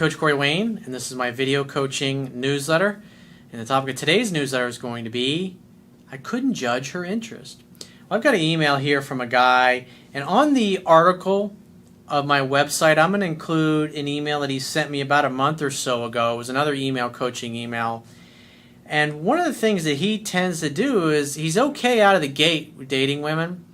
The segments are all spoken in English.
Coach Corey Wayne, and this is my video coaching newsletter. And the topic of today's newsletter is going to be, I couldn't judge her interest. Well, I've got an email here from a guy, and on the article of my website, I'm going to include an email that he sent me about a month or so ago. It was another email, coaching email. And one of the things that he tends to do is he's okay out of the gate with dating women,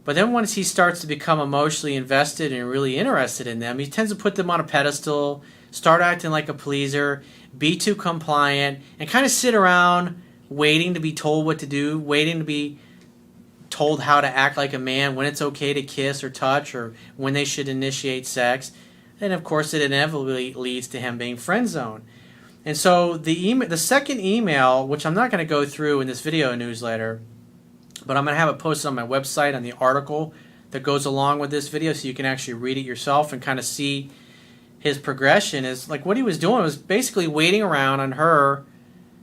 but then once he starts to become emotionally invested and really interested in them, he tends to put them on a pedestal, start acting like a pleaser, be too compliant, and kind of sit around waiting to be told what to do, waiting to be told how to act like a man, when it's okay to kiss or touch, or when they should initiate sex. And of course it inevitably leads to him being friend zoned. And so the second email, which I'm not going to go through in this video newsletter, but I'm going to have it posted on my website on the article that goes along with this video so you can actually read it yourself and kind of see his progression. Is like what he was doing was basically waiting around on her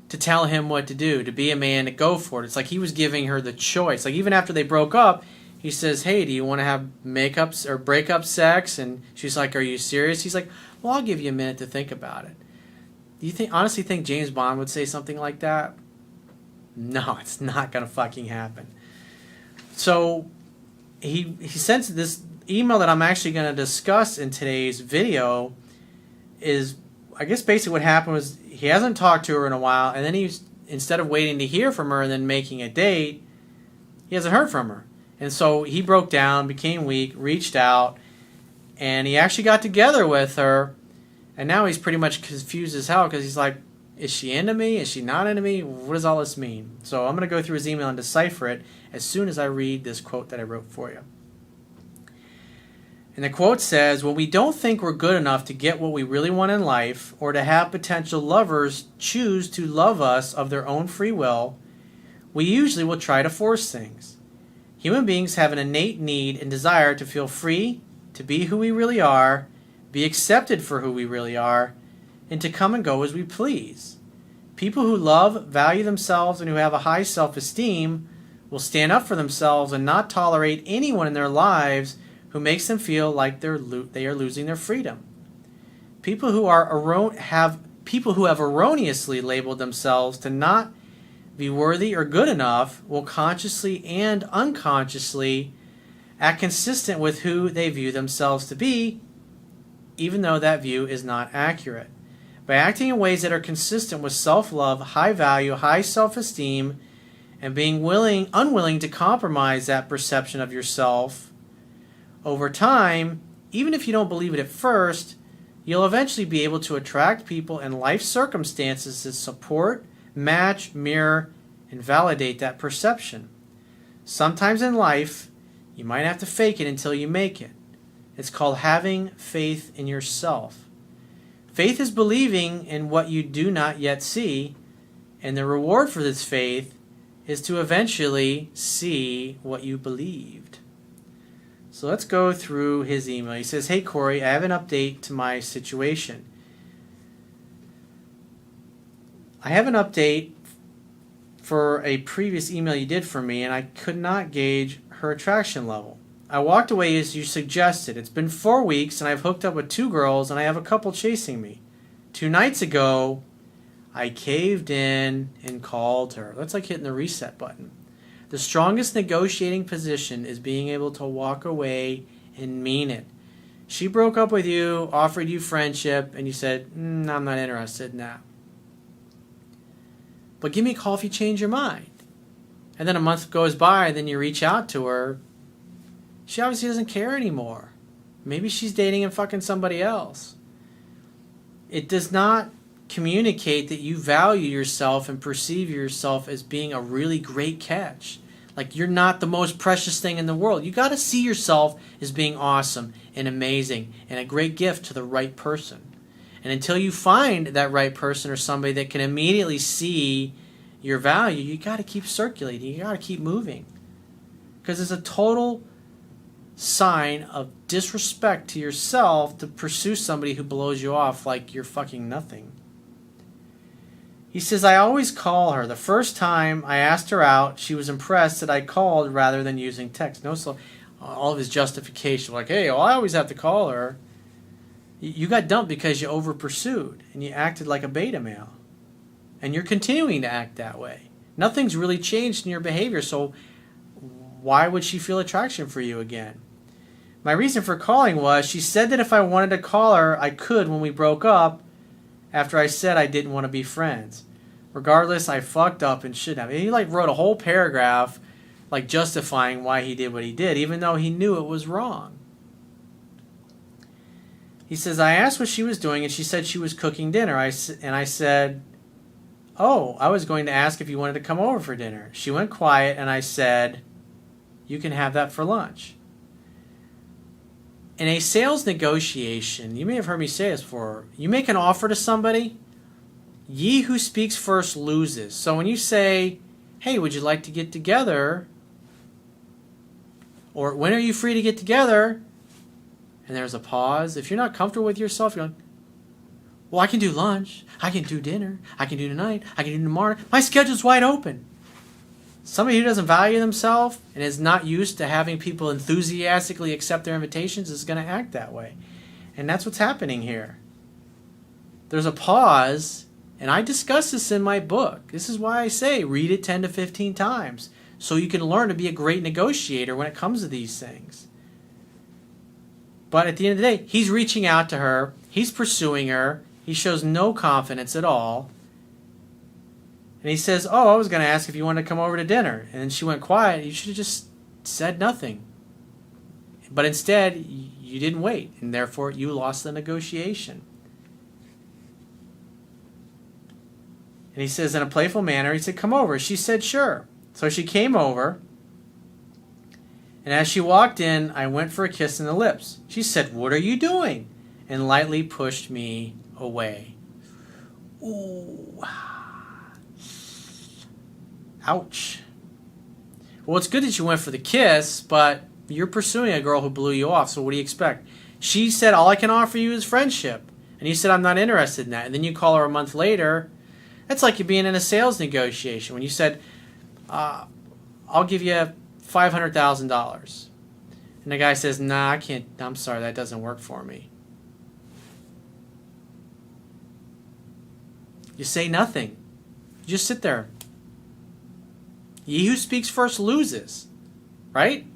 to tell him what to do, to be a man, to go for it. It's like he was giving her the choice. Like even after they broke up, he says, hey, do you want to have makeups or breakup sex? And she's like, are you serious? He's like, well, I'll give you a minute to think about it. Do you honestly think James Bond would say something like that? No, it's not going to fucking happen. So he sends this email that I'm actually going to discuss in today's video is, I guess basically what happened was he hasn't talked to her in a while, and then he's, instead of waiting to hear from her and then making a date, he hasn't heard from her. And so he broke down, became weak, reached out, and he actually got together with her. And now he's pretty much confused as hell because he's like, is she into me? Is she not into me? What does all this mean? So I'm going to go through his email and decipher it as soon as I read this quote that I wrote for you. And the quote says, when we don't think we're good enough to get what we really want in life, or to have potential lovers choose to love us of their own free will, we usually will try to force things. Human beings have an innate need and desire to feel free, to be who we really are, be accepted for who we really are, and to come and go as we please. People who love, value themselves, and who have a high self-esteem will stand up for themselves and not tolerate anyone in their lives who makes them feel like they are losing their freedom. People who have erroneously labeled themselves to not be worthy or good enough will consciously and unconsciously act consistent with who they view themselves to be, even though that view is not accurate. By acting in ways that are consistent with self-love, high value, high self-esteem, and being unwilling to compromise that perception of yourself, over time, even if you don't believe it at first, you'll eventually be able to attract people and life circumstances that support, match, mirror, and validate that perception. Sometimes in life, you might have to fake it until you make it. It's called having faith in yourself. Faith is believing in what you do not yet see, and the reward for this faith is to eventually see what you believed. So let's go through his email. He says, hey Corey, I have an update to my situation. I have an update for a previous email you did for me, and I could not gauge her attraction level. I walked away as you suggested. It's been 4 weeks, and I've hooked up with 2 girls, and I have a couple chasing me. 2 nights ago, I caved in and called her. That's like hitting the reset button. The strongest negotiating position is being able to walk away and mean it. She broke up with you, offered you friendship, and you said, I'm not interested in that. But give me a call if you change your mind. And then a month goes by, and then you reach out to her. She obviously doesn't care anymore. Maybe she's dating and fucking somebody else. It does not communicate that you value yourself and perceive yourself as being a really great catch. Like you're not the most precious thing in the world. You got to see yourself as being awesome and amazing and a great gift to the right person. And until you find that right person or somebody that can immediately see your value, you got to keep circulating. You got to keep moving. Because it's a total sign of disrespect to yourself to pursue somebody who blows you off like you're fucking nothing. He says, I always call her. The first time I asked her out, she was impressed that I called rather than using text. No, so all of his justification, like, hey, well, I always have to call her. You got dumped because you over pursued and you acted like a beta male. And you're continuing to act that way. Nothing's really changed in your behavior, so why would she feel attraction for you again? My reason for calling was she said that if I wanted to call her, I could when we broke up after I said I didn't want to be friends. Regardless, I fucked up and shouldn't have. And he wrote a whole paragraph justifying why he did what he did, even though he knew it was wrong. He says, I asked what she was doing, and she said she was cooking dinner. And I said, oh, I was going to ask if you wanted to come over for dinner. She went quiet, and I said, you can have that for lunch. In a sales negotiation, you may have heard me say this before, you make an offer to somebody, ye who speaks first loses. So when you say, hey, would you like to get together? Or when are you free to get together? And there's a pause. If you're not comfortable with yourself, you're like, well, I can do lunch. I can do dinner. I can do tonight. I can do tomorrow. My schedule's wide open. Somebody who doesn't value themselves and is not used to having people enthusiastically accept their invitations is going to act that way. And that's what's happening here. There's a pause, and I discuss this in my book. This is why I say read it 10 to 15 times so you can learn to be a great negotiator when it comes to these things. But at the end of the day, he's reaching out to her. He's pursuing her. He shows no confidence at all. And he says, oh, I was going to ask if you wanted to come over to dinner. And then she went quiet. You should have just said nothing. But instead, you didn't wait. And therefore, you lost the negotiation. And he says, in a playful manner, he said, come over. She said, sure. So she came over. And as she walked in, I went for a kiss on the lips. She said, what are you doing? And lightly pushed me away. Ooh. Ouch. Well, it's good that you went for the kiss, but you're pursuing a girl who blew you off, so what do you expect? She said, all I can offer you is friendship. And you said, I'm not interested in that. And then you call her a month later. That's like you being in a sales negotiation. When you said, I'll give you $500,000. And the guy says, nah, I can't, I'm sorry, that doesn't work for me. You say nothing. You just sit there. He who speaks first loses, right?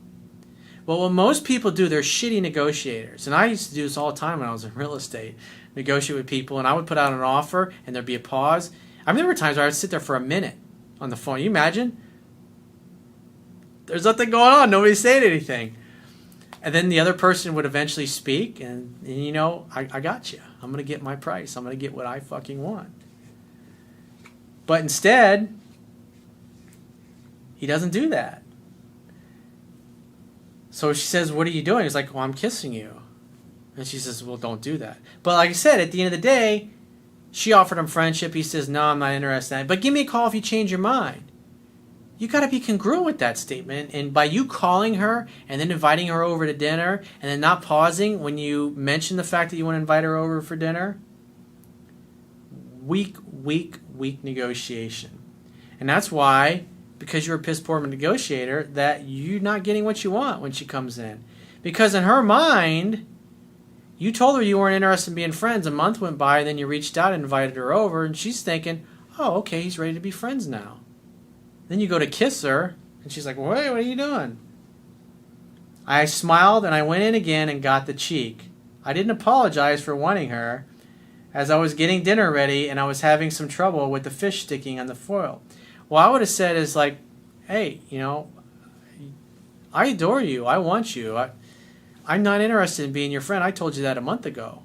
Well, what most people do, they're shitty negotiators. And I used to do this all the time when I was in real estate. Negotiate with people, and I would put out an offer, and there'd be a pause. I remember times where I would sit there for a minute on the phone. You imagine? There's nothing going on. Nobody's saying anything. And then the other person would eventually speak, and you know, I got you. I'm going to get my price. I'm going to get what I fucking want. But instead, he doesn't do that. So she says, what are you doing? He's like, well, I'm kissing you. And she says, well, don't do that. But like I said, at the end of the day, she offered him friendship. He says, no, I'm not interested in that. But give me a call if you change your mind. You got to be congruent with that statement. And by you calling her and then inviting her over to dinner and then not pausing when you mention the fact that you want to invite her over for dinner, weak negotiation. And that's why, because you're a piss poor negotiator, that you're not getting what you want when she comes in. Because in her mind, you told her you weren't interested in being friends. A month went by, then you reached out and invited her over, and she's thinking, oh, okay, he's ready to be friends now. Then you go to kiss her, and she's like, wait, what are you doing? I smiled, and I went in again and got the cheek. I didn't apologize for wanting her, as I was getting dinner ready, and I was having some trouble with the fish sticking on the foil. What I would have said is like, hey, you know, I adore you. I want you. I'm not interested in being your friend. I told you that a month ago.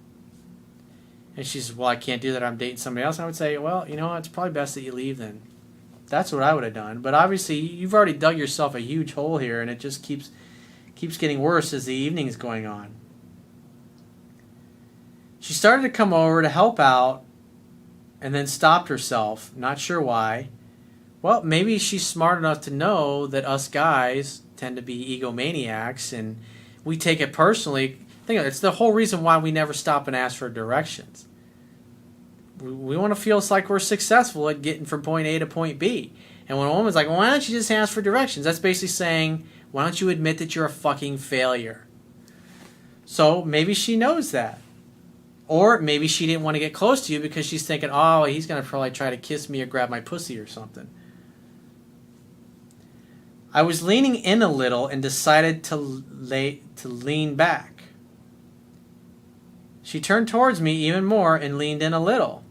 And she says, well, I can't do that. I'm dating somebody else. And I would say, well, you know, it's probably best that you leave then. That's what I would have done. But obviously, you've already dug yourself a huge hole here, and it just keeps getting worse as the evening's going on. She started to come over to help out and then stopped herself. Not sure why. Well, maybe she's smart enough to know that us guys tend to be egomaniacs and we take it personally. Think of it, it's the whole reason why we never stop and ask for directions. We want to feel like we're successful at getting from point A to point B. And when a woman's like, why don't you just ask for directions? That's basically saying, why don't you admit that you're a fucking failure? So maybe she knows that. Or maybe she didn't want to get close to you because she's thinking, oh, he's going to probably try to kiss me or grab my pussy or something. I was leaning in a little and decided to lean back. She turned towards me even more and leaned in a little.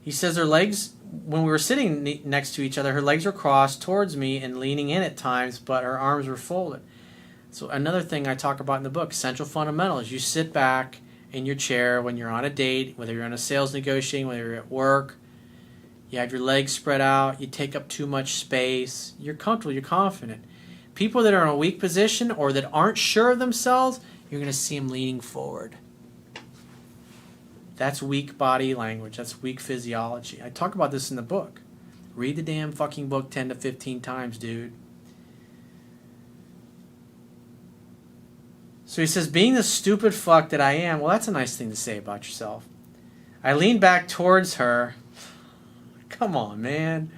He says her legs, when we were sitting next to each other, her legs were crossed towards me and leaning in at times, but her arms were folded. So another thing I talk about in the book, central fundamentals. You sit back in your chair when you're on a date, whether you're on a sales negotiating, whether you're at work, you have your legs spread out, you take up too much space, you're comfortable, you're confident. People that are in a weak position or that aren't sure of themselves, you're going to see them leaning forward. That's weak body language. That's weak physiology. I talk about this in the book. Read the damn fucking book 10 to 15 times, dude. So he says, being the stupid fuck that I am, well, that's a nice thing to say about yourself. I leaned back towards her. Come on, man.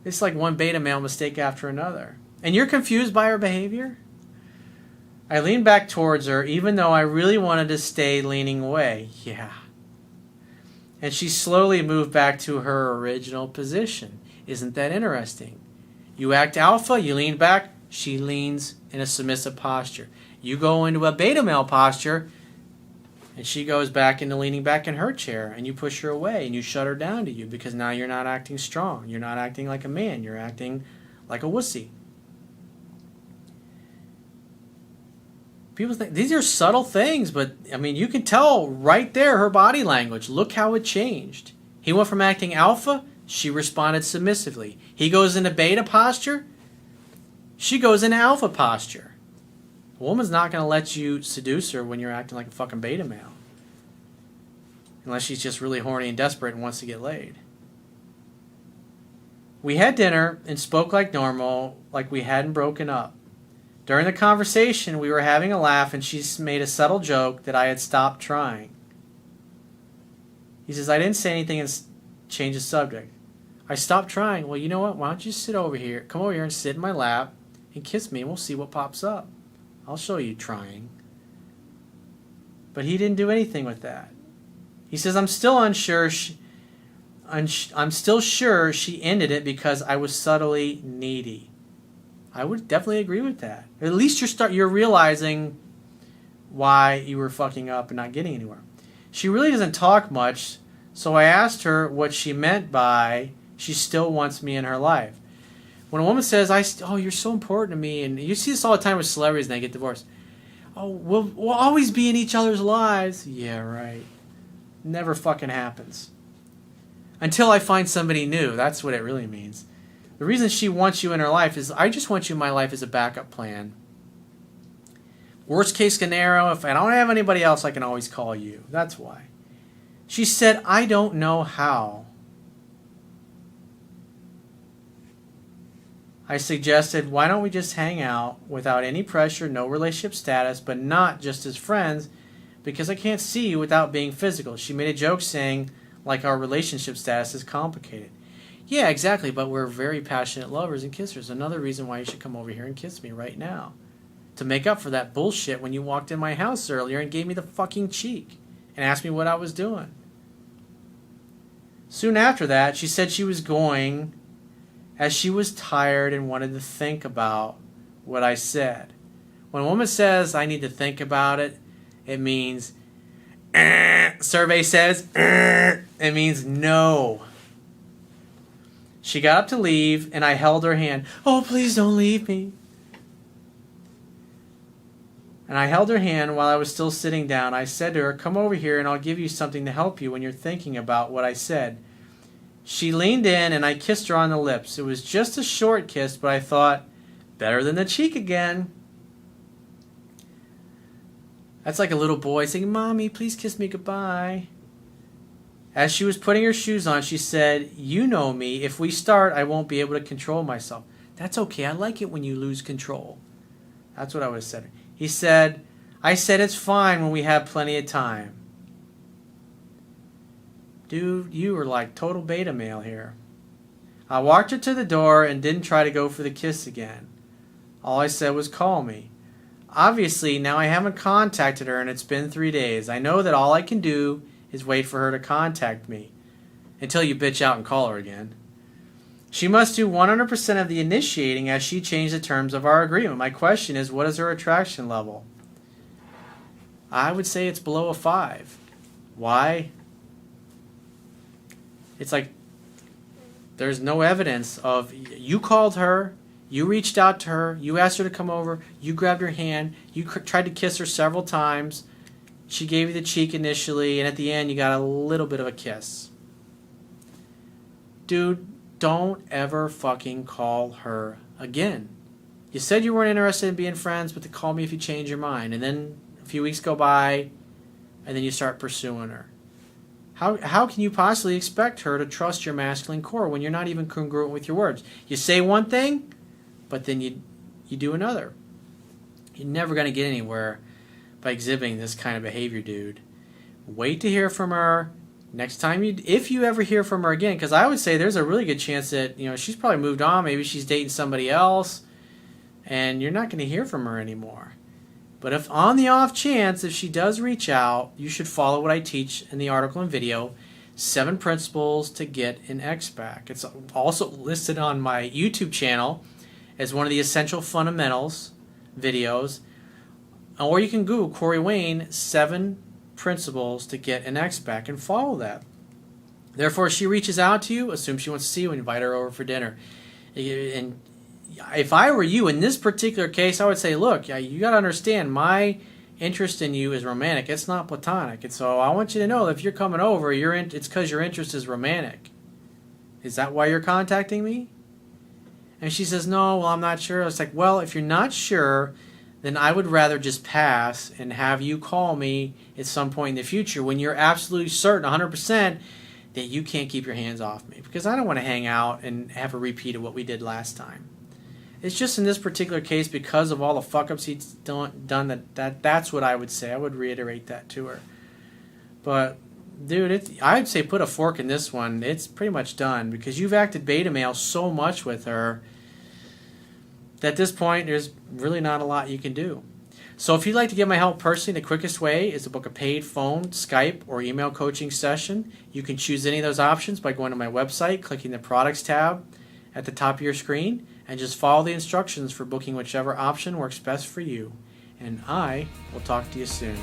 It's like one beta male mistake after another. And you're confused by her behavior? I leaned back towards her, even though I really wanted to stay leaning away. Yeah. And she slowly moved back to her original position. Isn't that interesting? You act alpha, you lean back, she leans in a submissive posture. You go into a beta male posture, and she goes back into leaning back in her chair, and you push her away, and you shut her down to you, because now you're not acting strong. You're not acting like a man. You're acting like a wussy. People think these are subtle things, but I mean, you can tell right there her body language. Look how it changed. He went from acting alpha, she responded submissively. He goes into beta posture, she goes into alpha posture. A woman's not going to let you seduce her when you're acting like a fucking beta male. Unless she's just really horny and desperate and wants to get laid. We had dinner and spoke like normal, like we hadn't broken up. During the conversation, we were having a laugh, and she made a subtle joke that I had stopped trying. He says, I didn't say anything and change the subject. I stopped trying. Well, you know what? Why don't you sit over here, come over here and sit in my lap and kiss me, and we'll see what pops up. I'll show you trying. But he didn't do anything with that. He says, I'm still unsure. I'm still sure she ended it because I was subtly needy. I would definitely agree with that. At least you're realizing why you were fucking up and not getting anywhere. She really doesn't talk much, so I asked her what she meant by she still wants me in her life. When a woman says, oh, you're so important to me, and you see this all the time with celebrities and they get divorced. Oh, we'll always be in each other's lives. Yeah, right. Never fucking happens. Until I find somebody new. That's what it really means. The reason she wants you in her life is, I just want you in my life as a backup plan. Worst case scenario, if I don't have anybody else, I can always call you. That's why. She said, I don't know how. I suggested, why don't we just hang out without any pressure, no relationship status, but not just as friends, because I can't see you without being physical. She made a joke saying, like our relationship status is complicated. Yeah, exactly, but we're very passionate lovers and kissers. Another reason why you should come over here and kiss me right now. To make up for that bullshit when you walked in my house earlier and gave me the fucking cheek and asked me what I was doing. Soon after that, she said she was going, as she was tired and wanted to think about what I said. When a woman says, I need to think about it, it means, survey says, it means no. She got up to leave, and I held her hand. Oh, please don't leave me. And I held her hand while I was still sitting down. I said to her, come over here and I'll give you something to help you when you're thinking about what I said. She leaned in and I kissed her on the lips. It was just a short kiss, but I thought, better than the cheek again. That's like a little boy saying, Mommy, please kiss me goodbye. As she was putting her shoes on, she said, you know me. If we start, I won't be able to control myself. That's okay. I like it when you lose control. That's what I would have said. He said, I said it's fine when we have plenty of time. Dude, you were like total beta male here. I walked her to the door and didn't try to go for the kiss again. All I said was, call me. obviously, now I haven't contacted her and it's been 3 days. I know that all I can do is wait for her to contact me until you bitch out and call her again. She must do 100% of the initiating as she changed the terms of our agreement. My question is, what is her attraction level? I would say it's below a 5. Why? It's like there's no evidence of you called her, you reached out to her, you asked her to come over, you grabbed her hand, you tried to kiss her several times, she gave you the cheek initially, and at the end you got a little bit of a kiss. Dude, don't ever fucking call her again. You said you weren't interested in being friends, but to call me if you change your mind. And then a few weeks go by, and then you start pursuing her. How can you possibly expect her to trust your masculine core when you're not even congruent with your words? You say one thing, but then you do another. You're never going to get anywhere by exhibiting this kind of behavior, dude. Wait to hear from her. Next time if you ever hear from her again, because I would say there's a really good chance that she's probably moved on. Maybe she's dating somebody else, and you're not going to hear from her anymore. But if on the off chance, if she does reach out, you should follow what I teach in the article and video, 7 principles to get an ex back. It's also listed on my YouTube channel as one of the essential fundamentals videos. Or you can Google Corey Wayne 7 principles to get an ex back and follow that. Therefore, if she reaches out to you, assume she wants to see you and invite her over for dinner. And if I were you in this particular case, I would say, look, you got to understand, my interest in you is romantic. It's not platonic. And so I want you to know that if you're coming over, it's because your interest is romantic. Is that why you're contacting me? And she says, no, well, I'm not sure. It's like, well, if you're not sure, then I would rather just pass and have you call me at some point in the future when you're absolutely certain, 100%, that you can't keep your hands off me. Because I don't want to hang out and have a repeat of what we did last time. It's just in this particular case, because of all the fuck-ups he's done, that's what I would say. I would reiterate that to her. But, dude, I'd say put a fork in this one. It's pretty much done, because you've acted beta male so much with her that at this point, there's really not a lot you can do. So if you'd like to get my help personally, the quickest way is to book a paid phone, Skype, or email coaching session. You can choose any of those options by going to my website, clicking the products tab at the top of your screen, and just follow the instructions for booking whichever option works best for you. And I will talk to you soon.